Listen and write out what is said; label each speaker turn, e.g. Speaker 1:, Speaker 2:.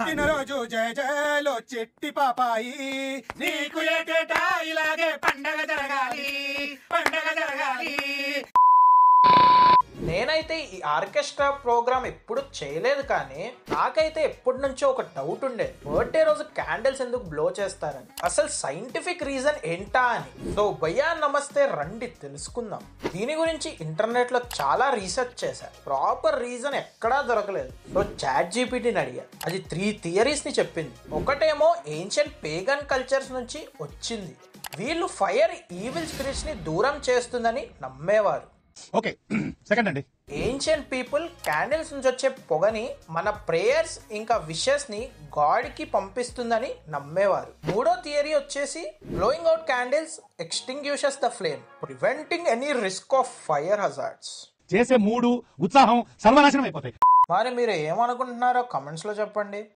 Speaker 1: రోజు జయ జయలో చెట్టి పాపాయి నీకు ఏటేటా ఇలాగే పండగ జరగాలి పండగ జరగాలి.
Speaker 2: నేనైతే ఈ ఆర్కెస్ట్రా ప్రోగ్రామ్ ఎప్పుడు చేయలేదు, కానీ నాకైతే ఎప్పటి నుంచో ఒక డౌట్ ఉండేది, బర్త్డే రోజు క్యాండిల్స్ ఎందుకు బ్లో చేస్తారని. అసలు సైంటిఫిక్ రీజన్ ఏంటా అని. సో భయ్యా నమస్తే, రండి తెలుసుకుందాం. దీని గురించి ఇంటర్నెట్ లో చాలా రీసెర్చ్ చేశారు, ప్రాపర్ రీజన్ ఎక్కడా దొరకలేదు. సో చాట్ జీపీటీని అడిగా, అది 3 థియరీస్ ని చెప్పింది. ఒకటేమో ఏన్షియంట్ పేగన్ కల్చర్స్ నుంచి వచ్చింది, వీళ్ళు ఫైర్ ఈవిల్ స్పిరిట్స్ ని దూరం చేస్తుందని నమ్మేవారు.
Speaker 1: ఓకే, సెకండ్ అండి,
Speaker 2: ఏన్షియంట్ పీపుల్ క్యాండిల్స్ నుంచి వచ్చే పొగని మన ప్రేయర్స్ ఇంకా విషెస్ ని గాడ్ కి పంపిస్తుందని నమ్మేవారు. మూడో థియరీ వచ్చేసి blowing out candles extinguishes the flame, preventing any risk of fire hazards.
Speaker 1: చేసే మూడు ఉత్సాహం సర్వనాశనం అయిపోతాయి.
Speaker 2: మరి మీరు ఏమనుకుంటున్నారో కమెంట్స్ లో చెప్పండి.